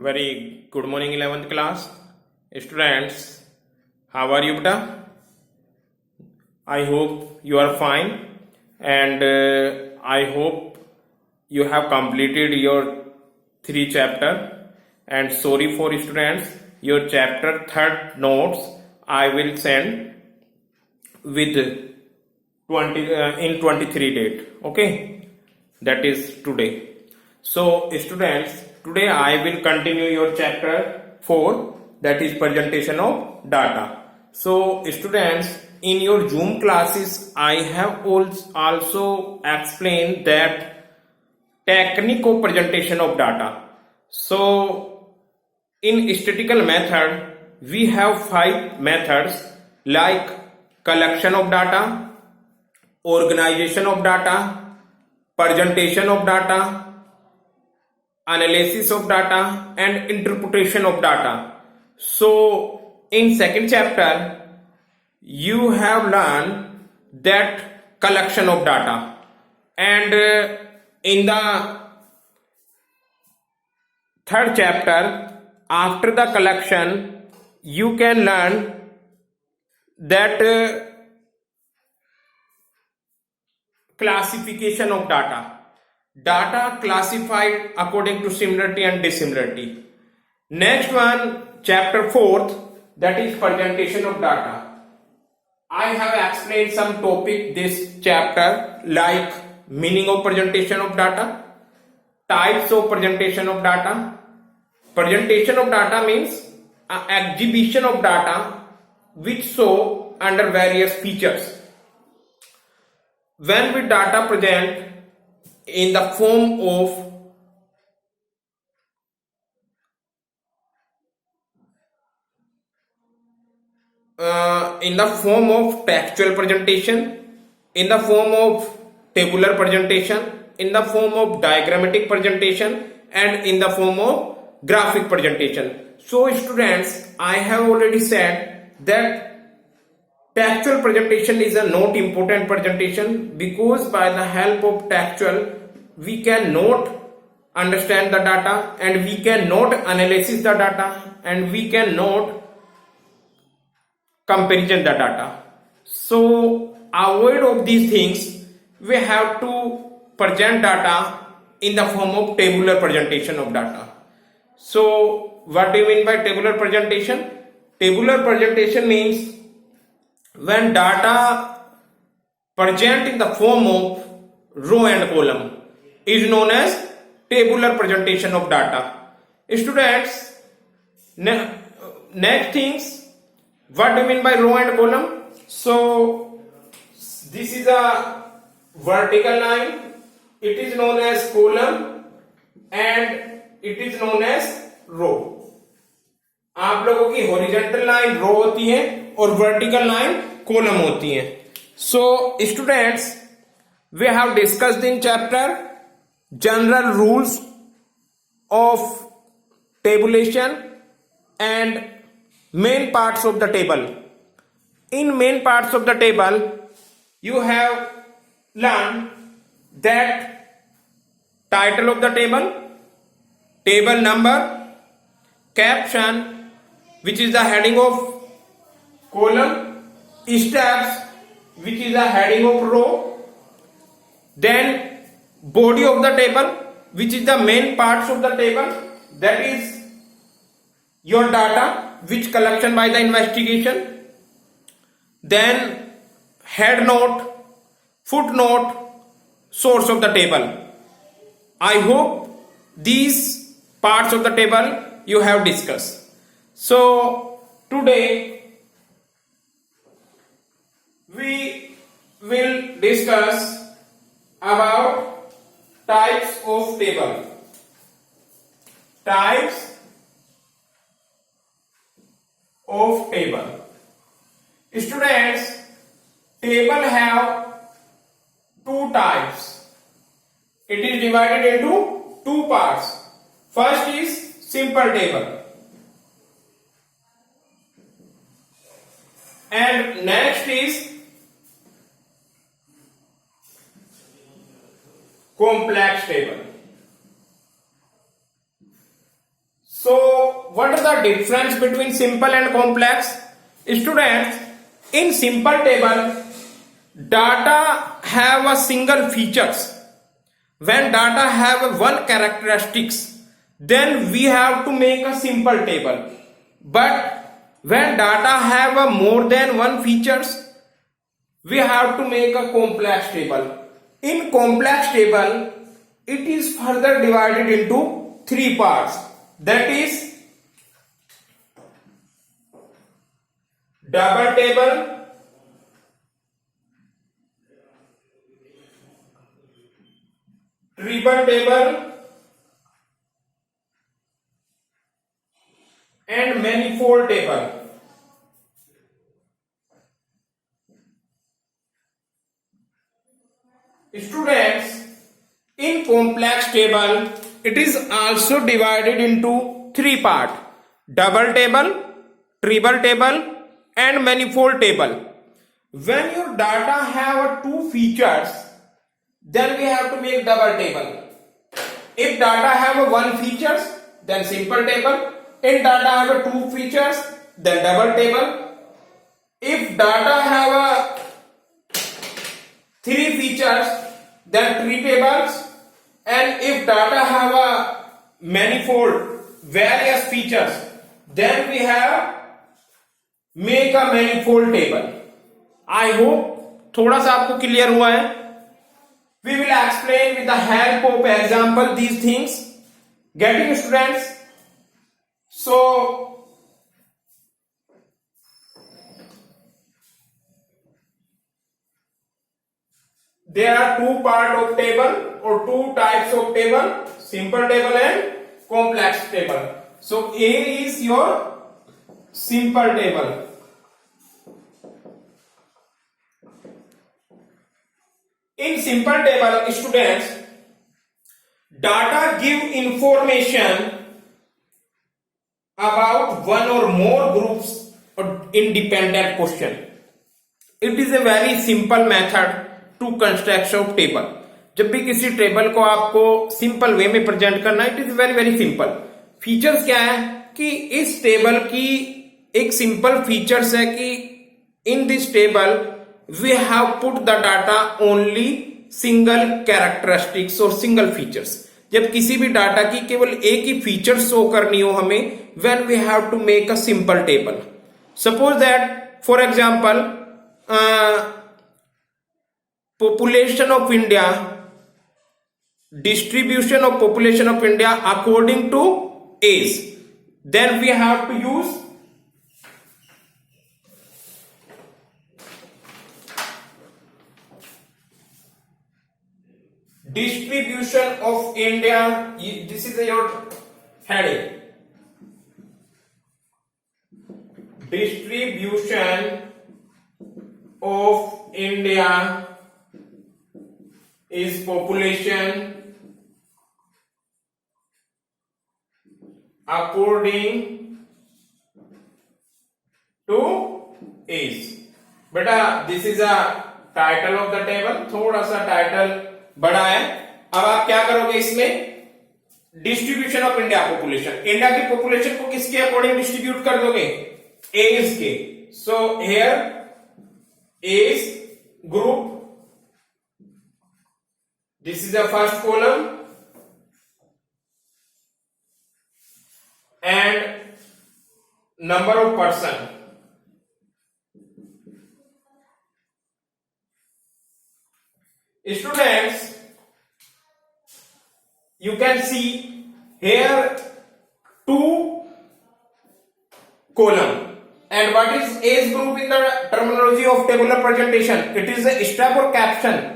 Very good morning, 11th class. Students, how are you, beta? I hope you are fine and I hope you have completed your 3 chapter. And sorry for students, your chapter 3rd notes I will send with 20 in 23 date. Okay, that is today. So students, today I will continue your chapter 4, that is presentation of data. So students, in your Zoom classes I have also explained that technique of presentation of data. So in statistical method we have 5 methods like collection of data, organization of data, presentation of data, analysis of data, and interpretation of data. So in second chapter you have learned that collection of data, and in the third chapter after the collection you can learn that classification of data classified according to similarity and dissimilarity. Next one, chapter 4th, that is presentation of data. I have explained some topic this chapter like meaning of presentation of data, types of presentation of data. Presentation of data means an exhibition of data which show under various features. When we data present in the form of textual presentation, in the form of tabular presentation, in the form of diagrammatic presentation, and in the form of graphic presentation. So students, I have already said that textual presentation is a not important presentation because by the help of textual we can not understand the data and we can not analyze the data and we can not comparison the data. So avoid of these things, we have to present data in the form of tabular presentation of data. So what do you mean by tabular presentation? Tabular presentation means when data present in the form of row and column is known as tabular presentation of data. Students, next things, what do you mean by row and column? So this is a vertical line, it is known as column and it is known as row. आप लोगों की horizontal line रो होती है और vertical line column होती है. So students, we have discussed in chapter general rules of tabulation and main parts of the table. In main parts of the table you have learned that title of the table, table number, caption which is the heading of column, steps which is the heading of row, then body of the table which is the main parts of the table, that is your data which collection by the investigation, then head note, footnote, source of the table. I hope these parts of the table you have discussed. So today we will discuss about types of table. Types of table. Students, table have 2 types. It is divided into 2 parts. First is simple table and next is complex table. So what is the difference between simple and complex? Students, in simple table data have a single features. When data have one characteristics, then we have to make a simple table. But when data have a more than one features, we have to make a complex table. In complex table, it is further divided into three parts. That is double table, triple table, and manifold table. Students, in complex table, it is also divided into three parts: double table, triple table, and manifold table. When your data have two features, then we have to make double table. If data have one features, then simple table. If data have two features, then double table. If data have three features, then three tables. And if data have a manifold various features, then we have make a manifold table. I hope थोड़ा सा आपको clear हुआ है. We will explain with the help of example these things. Getting, students? So there are two part of table or two types of table: simple table and complex table. So A is your simple table. In simple table, students, data give information about one or more groups or independent question. It is a very simple method to construct of table. जब भी किसी table को आपको simple way में present करना, it is very very simple. Features क्या है कि इस टेबल की एक सिंपल फीचर्स है कि in this table we have put the data only single characteristics और सिंगल फीचर्स. जब किसी भी डाटा की केवल एक ही फीचर शो करनी हो हमें, when we have to make a simple table. Suppose that for example population of India, distribution of population of India according to age, then we have to use distribution of India. This is your heading. Distribution of India is population according to age. बेटा this is a title of the table. थोड़ा सा title बड़ा है. अब आप क्या करोगे इसमें? Distribution of India population. India की पॉपुलेशन को किसके अकॉर्डिंग डिस्ट्रीब्यूट कर दोगे? एज के. So here age group. This is the first column and number of person. Students, you can see here two column. And what is age group in the terminology of tabular presentation? It is a step or caption.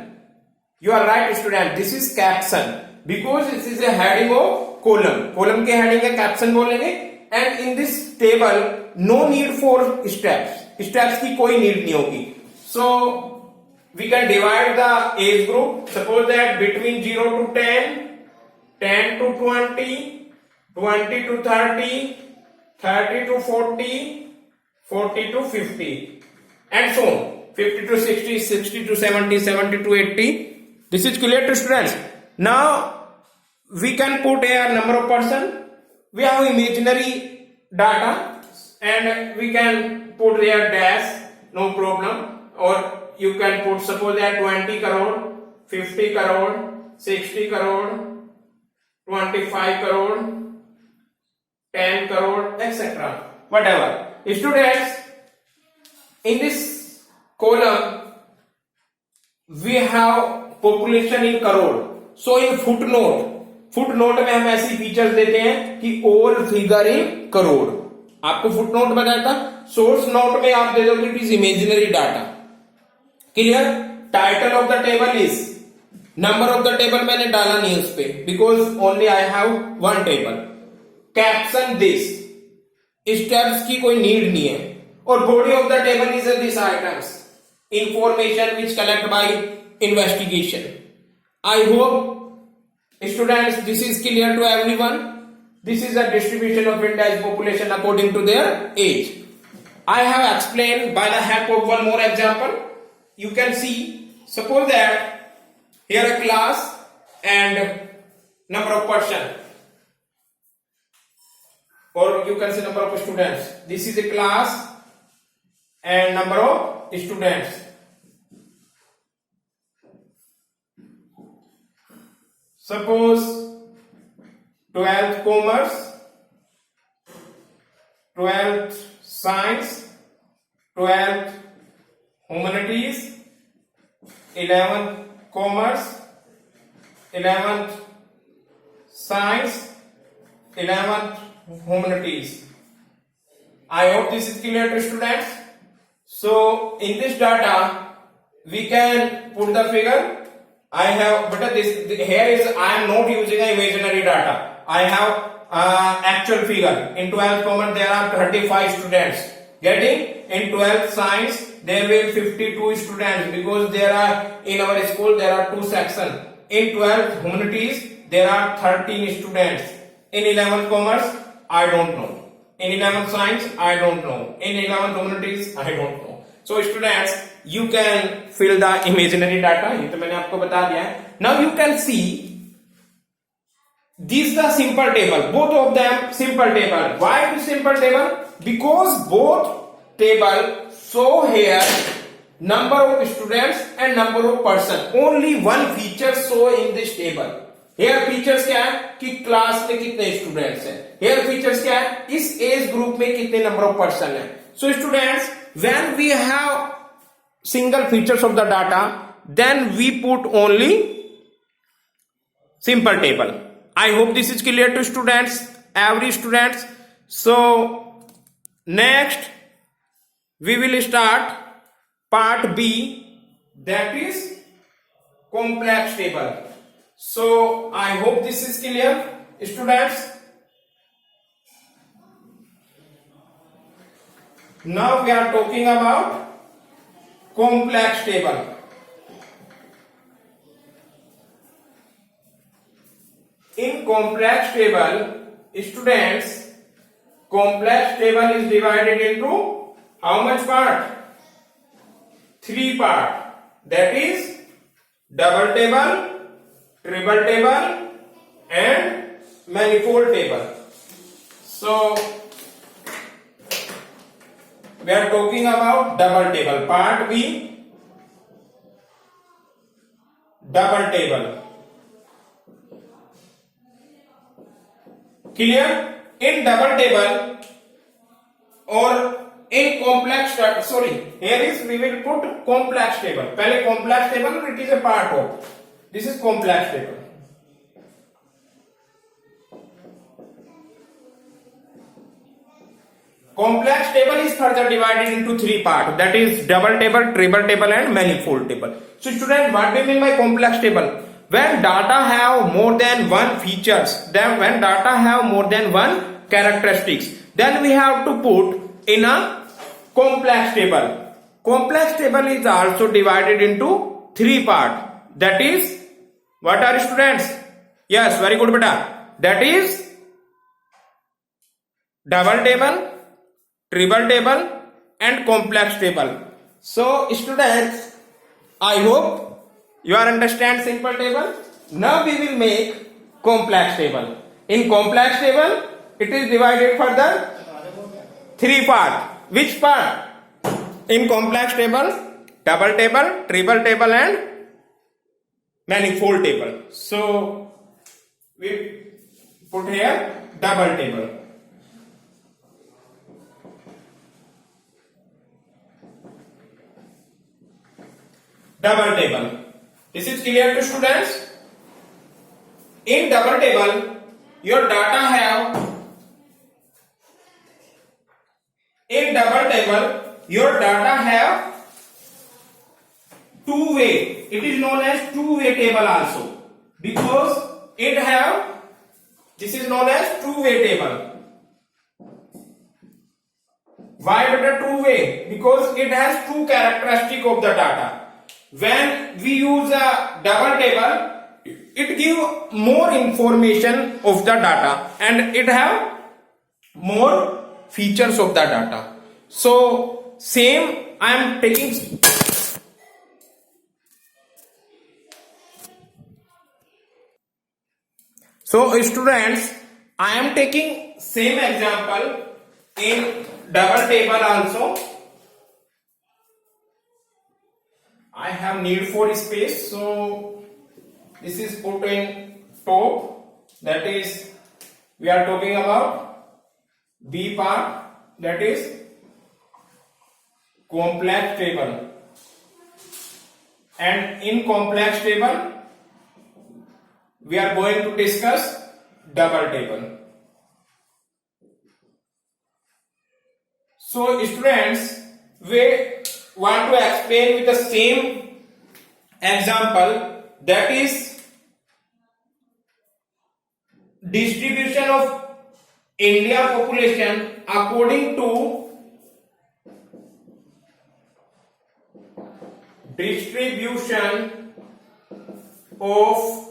You are right, student. This is caption because this is a heading of column. Column के heading है caption बोलेंगे. And in this table, no need for steps. Steps की कोई need नहीं होगी. So we can divide the age group. Suppose that between 0 to 10, 10 to 20, 20 to 30, 30 to 40, 40 to 50, and so on. 50 to 60, 60 to 70, 70 to 80. This is clear to students. Now we can put here number of person we have imaginary data and we can put there dash, no problem, or you can put suppose there 20 crore, 50 crore, 60 crore, 25 crore, 10 crore, etc. Whatever. Students, in this column we have population in crore. So in footnote में हम ऐसी features देते हैं कि all figure in crore. आपको footnote बताया था. Source note में आप दे दोगे it is imaginary data. Clear. Title of the table is, number of the table मैंने डाला नहीं उस पे because only I have one table. Caption this, steps की कोई नीड नहीं है. और body of the table is this items, information which collect by investigation. I hope students this is clear to everyone. This is the distribution of India's population according to their age. I have explained by the help of one more example. You can see, suppose that here a class and number of person, or you can say number of students. This is a class and number of students. Suppose 12th commerce, 12th science, 12th humanities, 11th commerce, 11th science, 11th humanities. I hope this is clear to students. So in this data we can put the figure. I have, but this here is I am not using a imaginary data. I have actual figure. In 12th commerce there are 35 students. Getting in 12th science there will 52 students because there are in our school there are two sections. In 12th humanities there are 13 students. In 11th commerce I don't know. In 11th science I don't know. In 11th humanities I don't know. So students, you can fill the imaginary data. ये तो मैंने आपको बता दिया है. Now you can see these the simple table. Both of them simple table. Why this simple table? Because both table show here number of students and number of person. Only one feature show in this table. Here features क्या है कि class में कितने students हैं. Here features क्या है, इस age group में कितने नंबर ऑफ पर्सन है. So students, when we have single features of the data, then we put only simple table. I hope this is clear to students, every students. So next we will start part B, that is complex table. So I hope this is clear students. Now we are talking about complex table. In complex table, students, complex table is divided into how much part? 3 part. That is double table, triple table and manifold table. So we are talking about double table. Part B, double table. Clear? In double table or in complex, sorry, here is we will put complex table. पहले complex table, it is a part of. This is complex table. Complex table is further divided into 3 parts, that is double table, triple table and manifold table. So student, what do you mean by complex table? When data have more than one features, then when data have more than one characteristics, then we have to put in a complex table. Complex table is also divided into 3 parts, that is, what are students? Yes, very good beta. That is double table, triple table and complex table. So students, I hope you are understand simple table. Now we will make complex table. In complex table it is divided further three part. Which part? In complex table, double table, triple table and manifold table. So we put here double table. Double table. This is clear to students? In double table, your data have two-way. It is known as two-way table also, because it have, this is known as two-way table. Why it is two-way? Because it has two characteristics of the data. When we use a double table, it give more information of the data and it have more features of the data. So same I am taking. So students, I am taking same example in double table also. I have need for space, so this is put in top, that is we are talking about B part, that is complex table, and in complex table we are going to discuss double table. So students, we want to explain with the same example, that is distribution of India population according to distribution of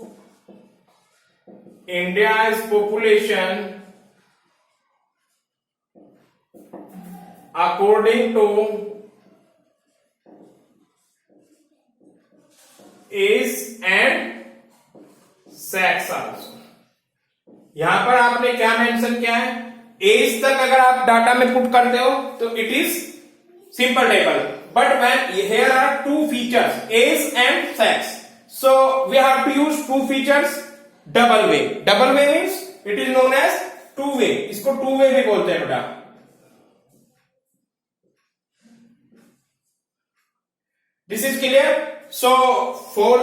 India's population according to age and sex also. यहां पर आपने क्या mention किया है? As तक अगर आप data में पुट करते हो तो it is simple table, but when here are two features, age and sex, so we have to use two features double way. Double way means it is known as two way. इसको two वे भी बोलते हैं बेटा. This is clear? So for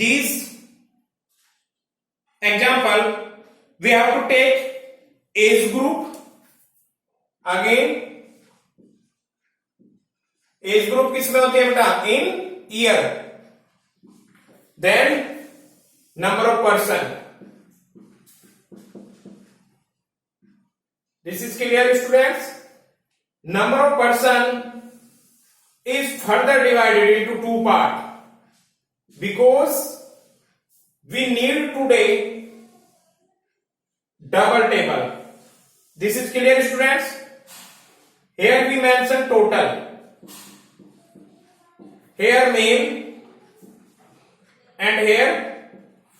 these example, we have to take age group. Again, age group किसमें होती है बेटा? In year. Then number of person. This is clear, students? Number of person is further divided into two parts, because we need today double table. This is clear, students? Here we mention total, here male and here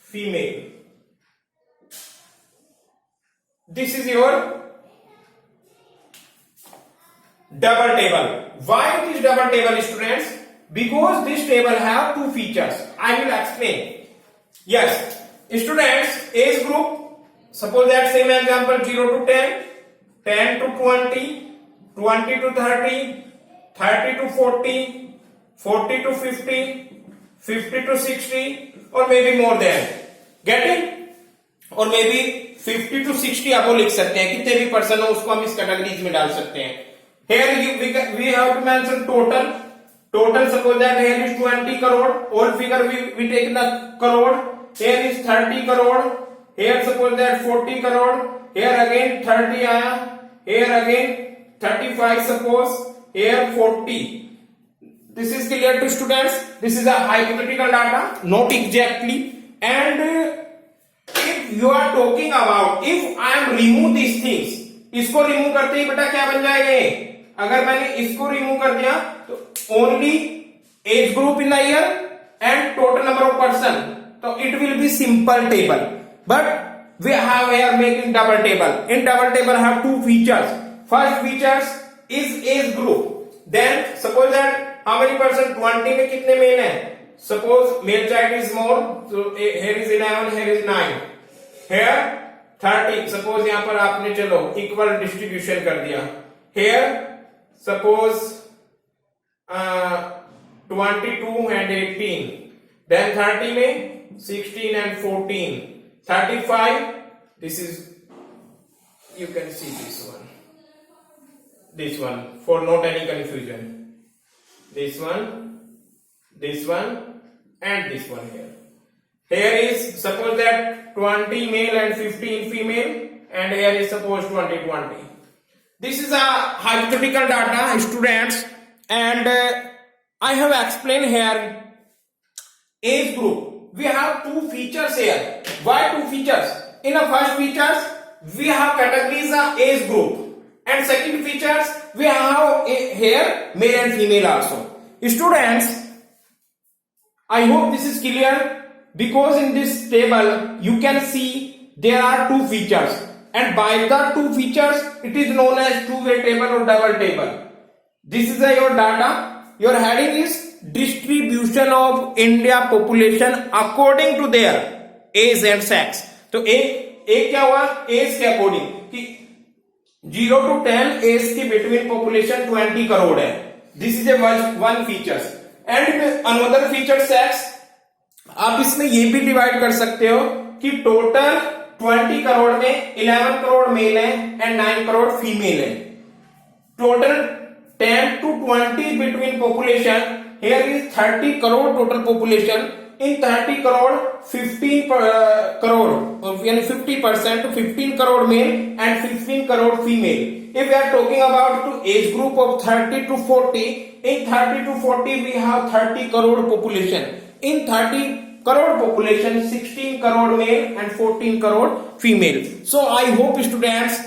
female. This is your double table. Why it is double table, students? Because this table have two features. I will explain. Yes, students, age group, suppose that same example 0 to 10, 10 to 20, 20 to 30, 30 to 40, 40 to 50, 50 to 60, or maybe more than. Get it? और maybe 50 to 60 आप वो लिख सकते हैं, कितने भी person हो उसको हम इस कैटेगरीज में डाल सकते हैं. Here we have to mention total. Total, suppose that here is 20 crore. All figure we take the crore. Here is 30 crore. Here suppose that 40 crore. Here again 30 आया. Here again 35 suppose. Here 40. This is clear to students? This is a hypothetical data, not exactly. And if you are talking about, if I am remove these things, इसको remove करते ही बेटा क्या बन जाएंगे? अगर मैंने इसको रिमूव कर दिया तो only age group in the year and total number of person, तो it will be simple table. But we have here making double table. In double table have two features. First features is age group. Then suppose that how many percent 20 में कितने mail हैं? Suppose male child is more, so here is 11, here is 9, here 30. Suppose यहाँ पर आपने चलो equal distribution कर दिया. Here suppose 22 and 18. Then 30 में 16 and 14. 35. This is, you can see this one. This one for not any confusion. This one, and this one here. Here is suppose that 20 male and 15 female, and here is suppose 20. This is a hypothetical data, students, and I have explained here age group. We have two features here. Why two features? In the first features, we have categories of age group, and second features we have here male and female also. Students, I hope this is clear, because in this table you can see there are two features, and by the two features it is known as two-way table or double table. This is your data. Your heading is distribution of India population according to their age and sex. तो एक क्या हुआ, as के according कि 0 to 10 as के between population 20 crore है. This is a one features. And another feature sex. आप इसमें ये भी डिवाइड कर सकते हो कि टोटल 20 करोड़ में 11 करोड़ मेल है एंड 9 करोड़ फीमेल है. Total 10 to 20 between population, here is 30 crore total population. In 30 crore 15 crore यानी 50% 15 crore male and 15 crore female. If we are talking about to age group of 30 to 40, in 30 to 40 we have 30 crore population. In 30 crore population 16 crore male and 14 crore female. So I hope students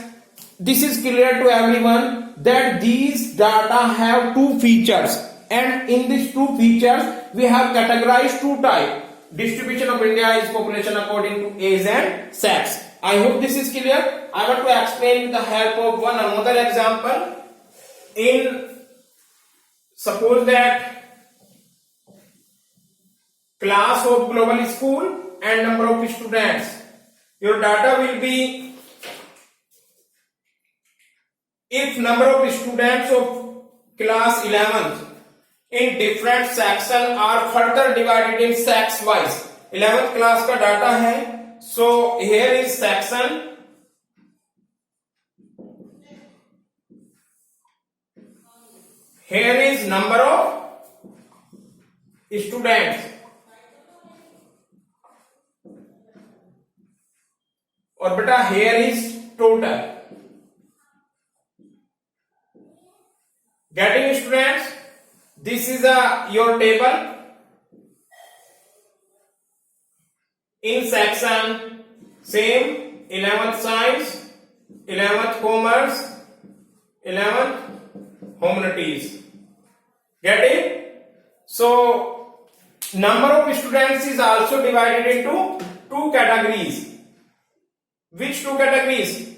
this is clear to everyone that these data have two features, and in these two features we have categorized two types. Distribution of India is population according to age and sex. I hope this is clear. I want to explain with the help of one another example. In suppose that class of global school and number of students, your data will be if number of students of class 11th in different section are further divided in sex wise. 11th class का data है. So here is section. Here is number of students. और बेटा here is total. Getting students? This is your table. In section same 11th science, 11th commerce, 11th humanities. Get it? So number of students is also divided into two categories. Which two categories?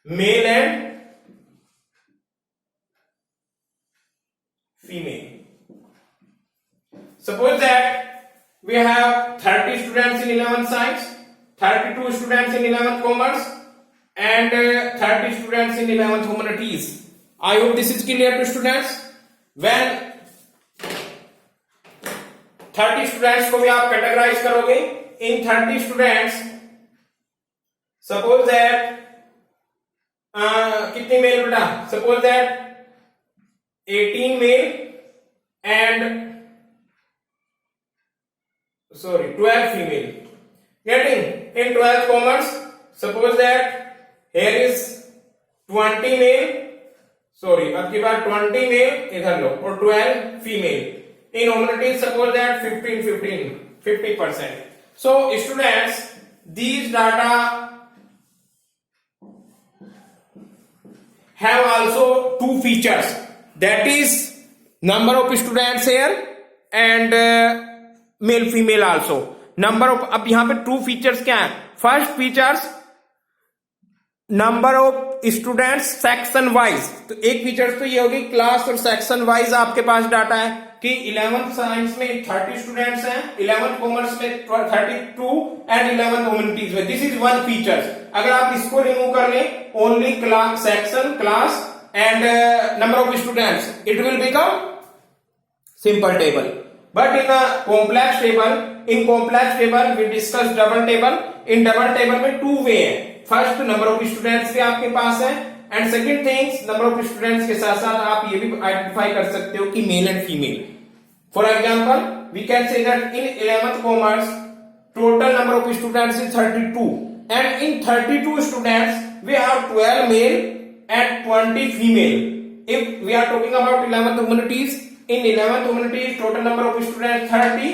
Male and female. Suppose that we have 30 students in 11th science, 32 students in 11th commerce, and 30 students in 11th humanities. I hope this is clear to students. When 30 students को भी आप categorize करोगे, in 30 students, suppose that कितने mail बेटा? Suppose that 18 male and 12 female. Getting? In 12th commerce, suppose that here is 20 male. अब की बार 20 male इधर लो और 12 female. In humanities, suppose that 50%. So students, these data have also two features, that is number of students here and male female also number of. अब यहां पे to features क्या है? First features number of students section wise, तो एक feature तो ये होगी क्लास और सेक्शन वाइज आपके पास डाटा है कि 11th साइंस में 30 स्टूडेंट्स हैं, 11th कॉमर्स में 32 एंड 11th ह्यूमैनिटीज में. This is one feature. अगर आप इसको रिमूव कर लें, only class section class and number of students, it will become simple table. But in a complex table we discuss double table. In double table में two way है. First number of students भी आपके पास है and second things number of students के साथ साथ आप ये भी identify कर सकते हो कि male and female. For example, we can say that in 11th commerce total number of students is 32 and in 32 students we have 12 male and 20 female. If we are talking about 11th humanities, in 11th humanities total number of students 30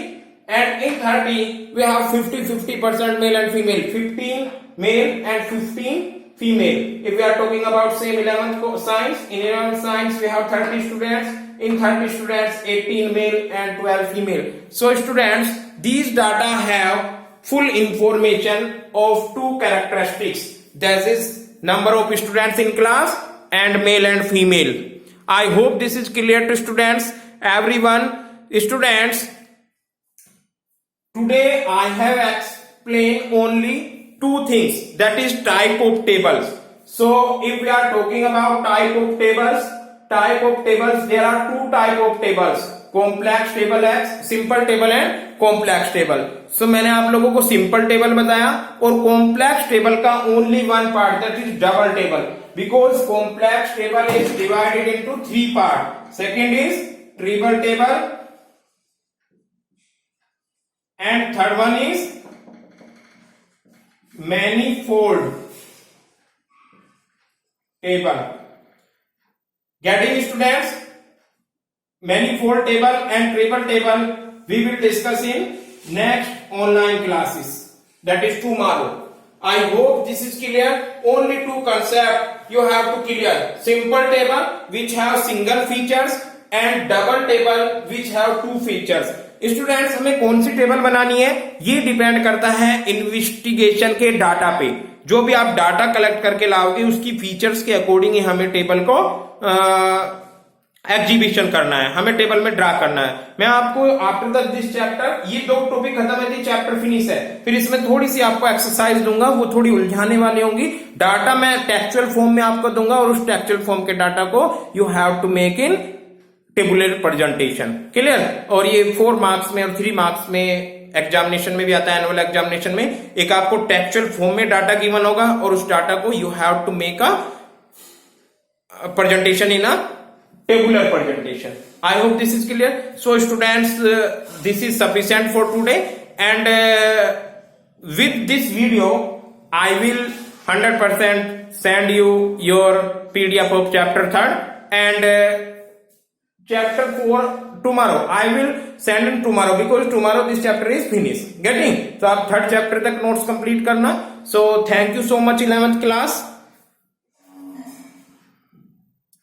and in 30 we have 50% male and female, 15 male and 15 female. If we are talking about same 11th science, in 11th science we have 30 students, in 30 students 18 male and 12 female. So students, these data have full information of two characteristics, that is number of students in class and male and female. I hope this is clear to students, everyone. Students, today I have explained only two things, that is type of tables. So if we are talking about type of tables, there are two type of tables, complex table है, simple table and complex table. So मैंने आप लोगों को simple table बताया और complex table का only one part, that is double table, because complex table is divided into three part. Second is triple table and third one is manifold table. Getting students, manifold table and triple table we will discuss in next online classes, that is tomorrow. I hope this is clear. Only two concept you have to clear: simple table which have single features and double table which have two features. Students, हमें कौन सी table बनानी है ये depend करता है investigation के data पे. जो भी आप डाटा कलेक्ट करके लाओगे उसकी फीचर्स के अकॉर्डिंग ही हमें टेबल को एग्जीबिशन करना है, हमें टेबल में ड्रा करना है. मैं आपको आफ्टर दिस चैप्टर, ये दो टॉपिक खत्म है, चैप्टर फिनिश है, फिर इसमें थोड़ी सी आपको एक्सरसाइज दूंगा, वो थोड़ी उलझाने वाली होंगी. डाटा मैं टेक्सचुअल फॉर्म में आपको दूंगा और उस टेक्सचुअल फॉर्म के डाटा को you have to make in tabular presentation. Clear? और ये 4 मार्क्स में और 3 मार्क्स में एग्जामिनेशन में भी आता है, एनुअल एग्जामिनेशन में. एक आपको टेक्सचुअल फॉर्म में डाटा गिवन होगा और उस डाटा को you have to make a presentation in a tabular presentation. I hope this is clear. So students, this is sufficient for today, and with this video I will 100% send you your PDF of chapter 3rd and chapter 4 tomorrow. I will send in tomorrow because tomorrow this chapter is finished. Getting? So आप 3rd chapter तक notes complete करना. So thank you so much 11th class.